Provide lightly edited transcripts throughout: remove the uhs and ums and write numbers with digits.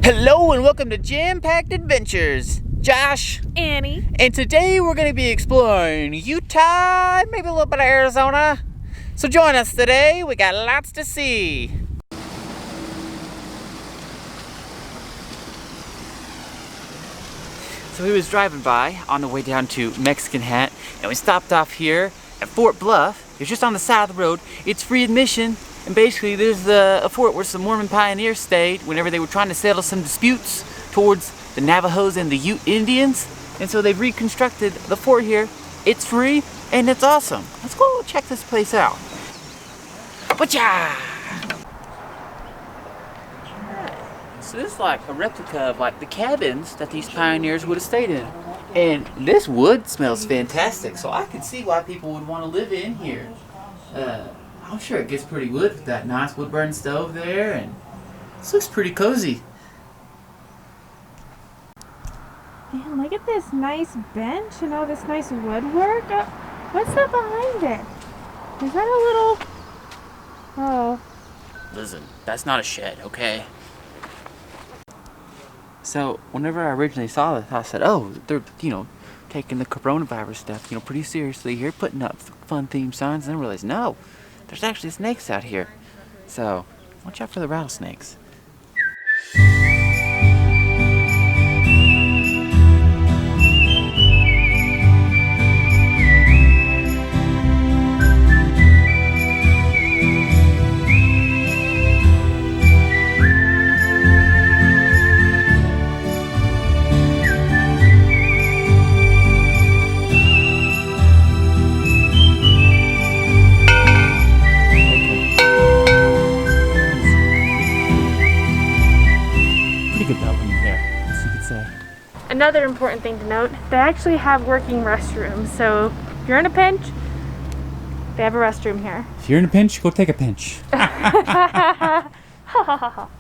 Hello and welcome to Jam-Packed Adventures. Josh, Annie, and today we're going to be exploring Utah, maybe a little bit of Arizona. So join us today, we got lots to see. So we was driving by on the way down to Mexican Hat, and we stopped off here at Fort Bluff. It's just on the side of the road. It's free admission, and basically there's a fort where some Mormon pioneers stayed whenever they were trying to settle some disputes towards the Navajos and the Ute Indians. And so they've reconstructed the fort here. It's free and it's awesome. Let's go check this place out. Whatcha! So this is like a replica of like the cabins that these pioneers would have stayed in. And this wood smells fantastic, so I can see why people would want to live in here. I'm sure it gets pretty wood with that nice wood burning stove there, and this looks pretty cozy. man, look at this nice bench and all this nice woodwork. What's that behind it? Is that a little... Oh. Listen, that's not a shed, okay? So, whenever I originally saw this, I said, oh, they're, taking the coronavirus stuff, pretty seriously here, putting up fun theme signs, and then I realized, no, there's actually snakes out here. So, watch out for the rattlesnakes. Another important thing to note, they actually have working restrooms, so if you're in a pinch, they have a restroom here. If you're in a pinch, go take a pinch.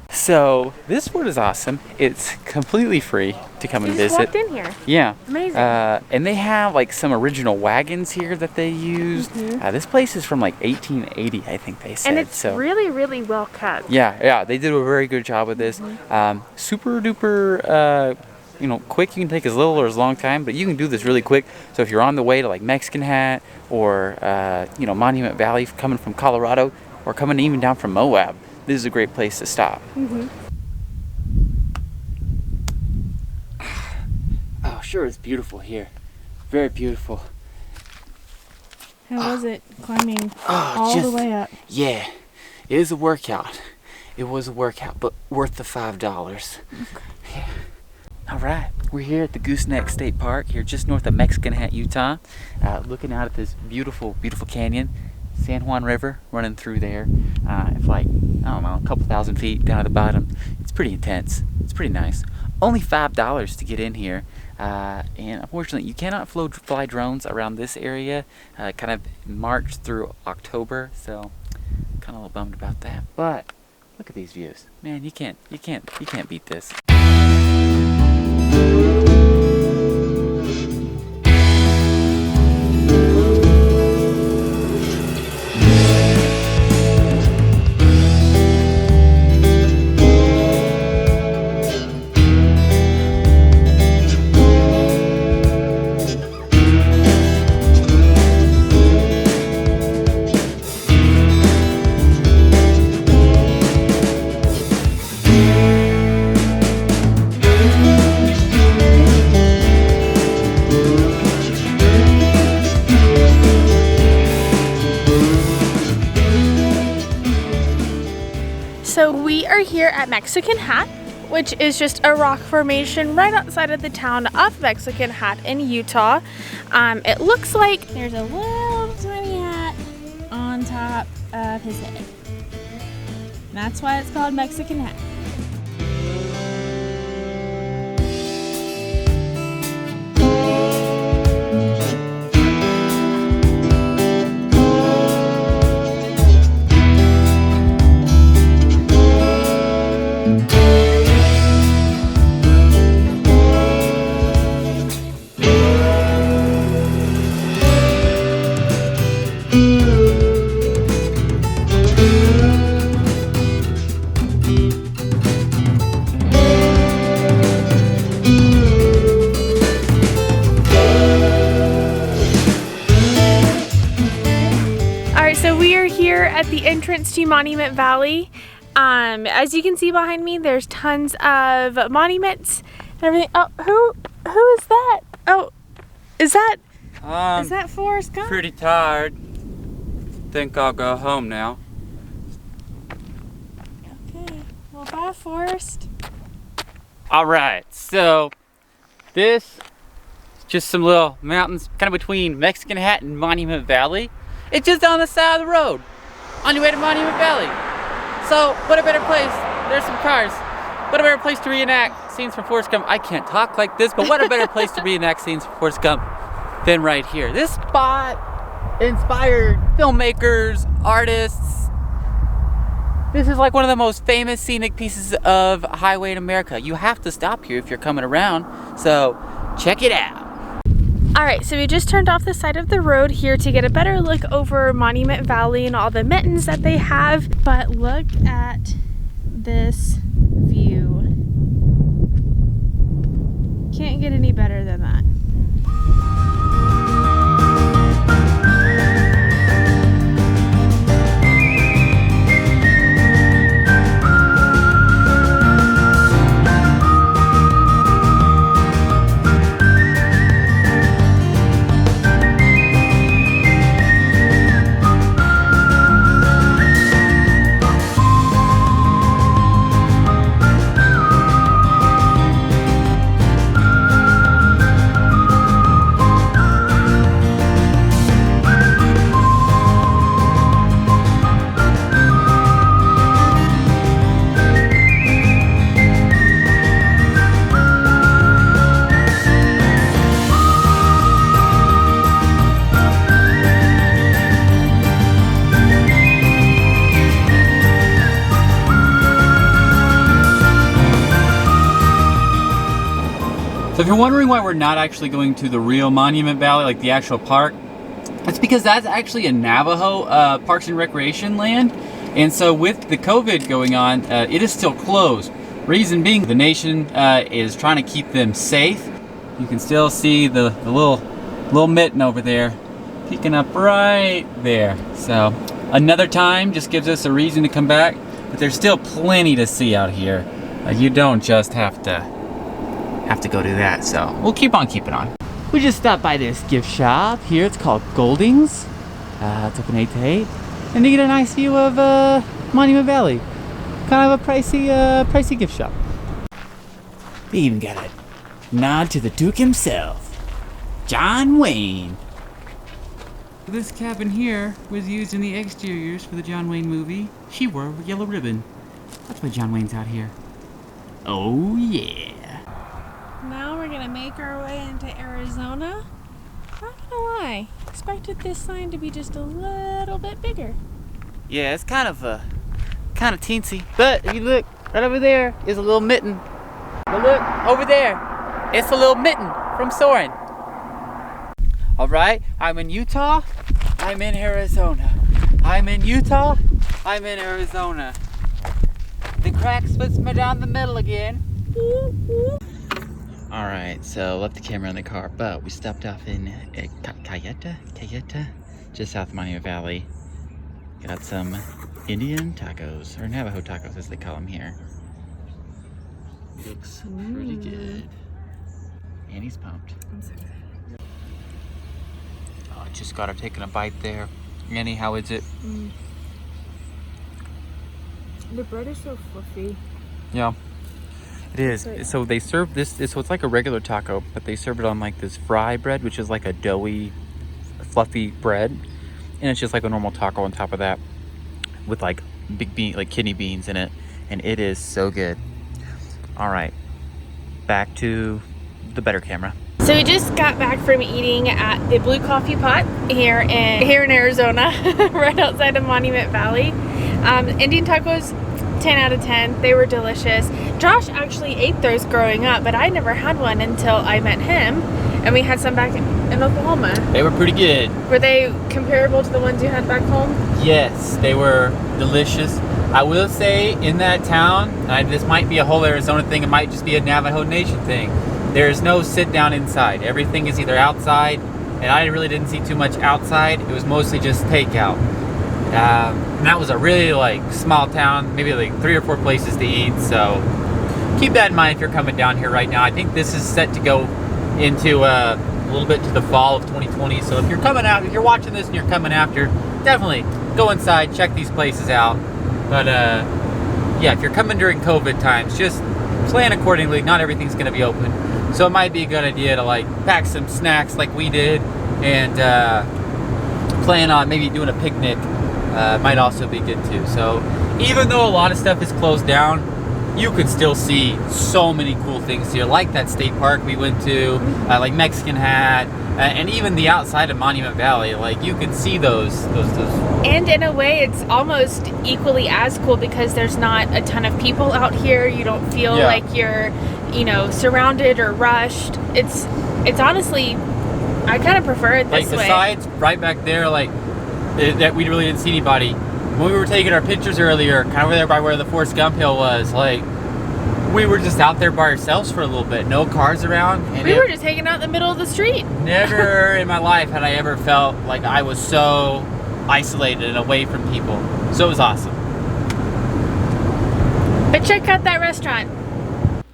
So, this fort is awesome. It's completely free to come and visit. You just walked in here. Yeah. Amazing. And they have like some original wagons here that they used. This place is from like 1880, I think they said. And it's really, really well kept. Yeah, they did a very good job with this. Super duper, quick. You can take as little or as long time, but you can do this really quick. So if you're on the way to like Mexican Hat or, Monument Valley coming from Colorado or coming even down from Moab, this is a great place to stop. Oh, sure, it's beautiful here. Very beautiful. How was it climbing all the way up? Yeah, it is a workout. It was a workout, but worth the $5. Yeah. All right, we're here at the Goosenecks State Park, here just north of Mexican Hat, Utah, looking out at this beautiful, beautiful canyon. San Juan River running through there. It's like, I don't know, a couple thousand feet down at the bottom. It's pretty intense. It's pretty nice. Only $5 to get in here. And unfortunately, you cannot fly drones around this area, kind of March through October. So, kind of a little bummed about that. But look at these views, man. You can't beat this. So we are here at Mexican Hat, which is just a rock formation right outside of the town of Mexican Hat in Utah. It looks like there's a little tiny hat on top of his head. And that's why it's called Mexican Hat. entrance to Monument Valley. As you can see behind me, there's tons of monuments and everything. Oh, who is that? Oh, is that Forrest Gump? Pretty tired. Think I'll go home now. Okay, well, bye, Forrest. All right, so this is just some little mountains kind of between Mexican Hat and Monument Valley. It's just on the side of the road on your way to Monument Valley. So what a better place. There's some cars. What a better place to reenact scenes from Forrest Gump. I can't talk like this, but what a better place to reenact scenes from Forrest Gump than right here. This spot inspired filmmakers, artists. This is like one of the most famous scenic pieces of highway in America. You have to stop here if you're coming around, so check it out. All right, so we just turned off the side of the road here to get a better look over Monument Valley and all the mittens that they have. But look at this view. Can't get any better than that. So if you're wondering why we're not actually going to the real Monument Valley, like the actual park, that's because that's actually a Navajo Parks and Recreation land. And so with the COVID going on, it is still closed. Reason being, the nation is trying to keep them safe. You can still see the little mitten over there peeking up right there. So another time just gives us a reason to come back, but there's still plenty to see out here. You don't just have to go do that, so we'll keep on keeping on. We just stopped by this gift shop here. It's called Goulding's. It's open 8 to 8, and you get a nice view of Monument Valley. Kind of a pricey gift shop. They even got a nod to the Duke himself, John Wayne. This cabin here was used in the exteriors for the John Wayne movie. She wore a yellow ribbon. That's why John Wayne's out here. Oh yeah. Now we're gonna make our way into Arizona. Not gonna lie, expected this sign to be just a little bit bigger. Yeah, it's kind of teensy. But if you look right over there is a little mitten. But look over there, it's a little mitten from Soarin'. All right, I'm in Utah. I'm in Arizona. I'm in Utah. I'm in Arizona. The crack splits me down the middle again. All right, so left the camera in the car, but we stopped off in Kayenta, just south of Monument Valley. Got some Indian tacos, or Navajo tacos as they call them here. Looks pretty good. And he's pumped. I'm so excited. Oh, I just got her taking a bite there. Annie, how is it? The bread is so fluffy. Yeah. It is. So they serve this, so it's like a regular taco, but they serve it on like this fry bread, which is like a doughy, fluffy bread. And it's just like a normal taco on top of that with like like kidney beans in it. And it is so good. All right, back to the better camera. So we just got back from eating at the Blue Coffee Pot here in Arizona, right outside of Monument Valley. Indian tacos, 10 out of 10. They were delicious. Josh actually ate those growing up, but I never had one until I met him, and we had some back in Oklahoma. They were pretty good. Were they comparable to the ones you had back home? Yes, they were delicious. I will say in that town, this might be a whole Arizona thing, it might just be a Navajo Nation thing. There's no sit down inside. Everything is either outside, and I really didn't see too much outside. It was mostly just takeout. And that was a really like small town, maybe like 3 or 4 places to eat. So keep that in mind if you're coming down here right now. I think this is set to go into a little bit to the fall of 2020. So if you're coming out, if you're watching this and you're coming after, definitely go inside, check these places out. But yeah, if you're coming during COVID times, just plan accordingly. Not everything's going to be open. So it might be a good idea to like pack some snacks like we did and plan on maybe doing a picnic. Might also be good too. So even though a lot of stuff is closed down, you could still see so many cool things here, like that state park we went to, like Mexican Hat, and even the outside of Monument Valley. Like you can see those. And in a way, it's almost equally as cool because there's not a ton of people out here. You don't feel like you're, you know, surrounded or rushed. It's honestly, I kind of prefer it this way. Like besides right back there, like that we really didn't see anybody. When we were taking our pictures earlier, kind of over there by where the Forrest Gump hill was, like we were just out there by ourselves for a little bit, no cars around. And we were just hanging out in the middle of the street. Never in my life had I ever felt like I was so isolated and away from people. So it was awesome. But check out that restaurant.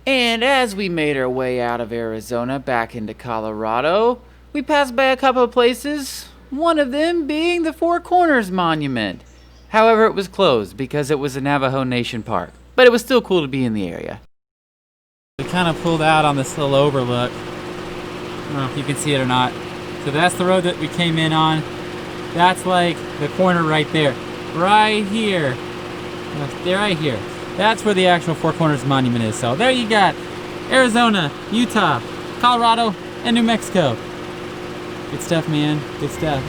And as we made our way out of Arizona back into Colorado, we passed by a couple of places, one of them being the Four Corners Monument. However, it was closed because it was a Navajo Nation park, but it was still cool to be in the area. We kind of pulled out on this little overlook. I don't know if you can see it or not. So that's the road that we came in on. That's like the corner right there. Right here. Right here. That's where the actual Four Corners Monument is. So there you got Arizona, Utah, Colorado, and New Mexico. Good stuff, man. Good stuff.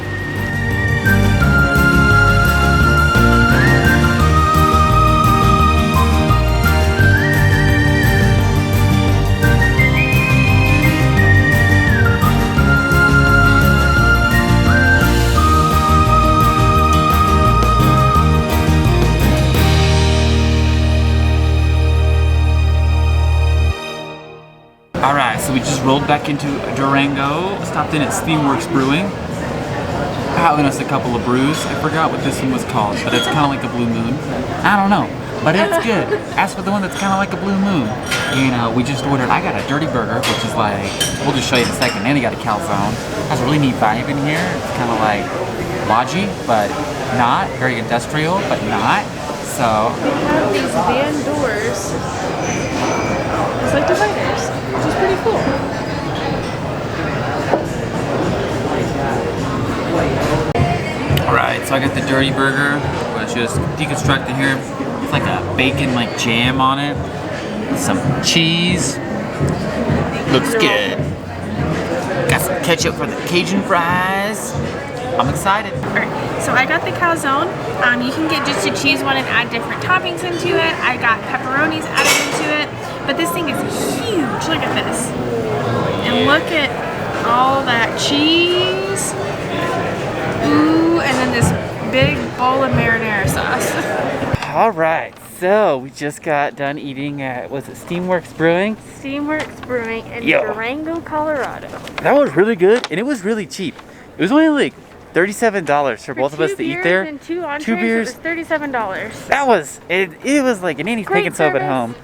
Alright, so we just rolled back into Durango, stopped in at Steamworks Brewing, having us a couple of brews. I forgot what this one was called, but it's kind of like a Blue Moon. I don't know, but it's good. As for the one that's kind of like a Blue Moon, you know, we just ordered, I got a dirty burger, which is like, we'll just show you in a second, and he got a calzone. Has a really neat vibe in here. It's kind of like lodgy, but not. Very industrial, but not. So we have these van doors. It's like dividers, which is pretty cool. Alright, so I got the dirty burger, which is deconstructed here. It's like a bacon like jam on it. Some cheese. Looks good. Got some ketchup for the Cajun fries. I'm excited. Alright, so I got the calzone. You can get just a cheese one and add different toppings into it. I got pepperonis added into it. But this thing is huge. Look at this. And look at all that cheese. Ooh, and then this big bowl of marinara sauce. Alright, so we just got done eating at, was it Steamworks Brewing? Steamworks Brewing in Durango, Colorado. That was really good, and it was really cheap. It was only like $37 for both of us to eat there. And two entrees, two beers. It was $37. That was, it was like an Annie's making soap at home.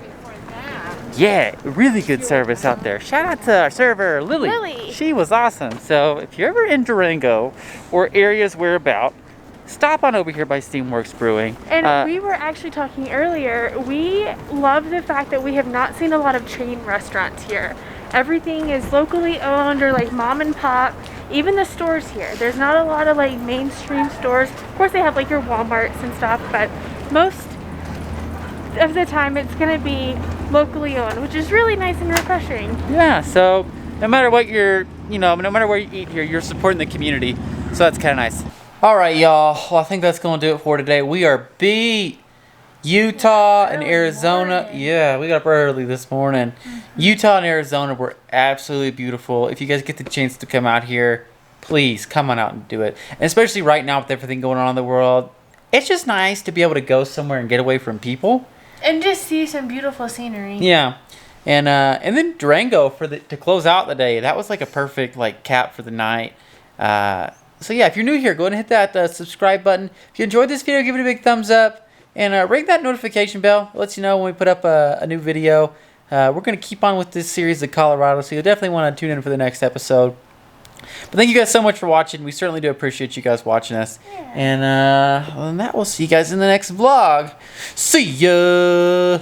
Yeah, really good service out there. Shout out to our server, Lily. She was awesome. So if you're ever in Durango or areas whereabout, stop on over here by Steamworks Brewing. And we were actually talking earlier, we love the fact that we have not seen a lot of chain restaurants here. Everything is locally owned or like mom and pop. Even the stores here, there's not a lot of like mainstream stores. Of course they have like your Walmarts and stuff, but most of the time it's gonna be locally owned, which is really nice and refreshing. Yeah, so no matter what you're, no matter where you eat here, you're supporting the community. So that's kind of nice. All right, y'all. Well, I think that's going to do it for today. We are beat. Utah and Arizona. Yeah, we got up early this morning. Utah and Arizona were absolutely beautiful. If you guys get the chance to come out here, please come on out and do it. And especially right now with everything going on in the world, it's just nice to be able to go somewhere and get away from people. And just see some beautiful scenery. Yeah. And then Durango to close out the day. That was like a perfect like cap for the night. So yeah, if you're new here, go ahead and hit that subscribe button. If you enjoyed this video, give it a big thumbs up. And ring that notification bell. It lets you know when we put up a new video. We're going to keep on with this series of Colorado, so you'll definitely want to tune in for the next episode. But thank you guys so much for watching. We certainly do appreciate you guys watching us. Yeah. And other than that, we'll see you guys in the next vlog. See ya!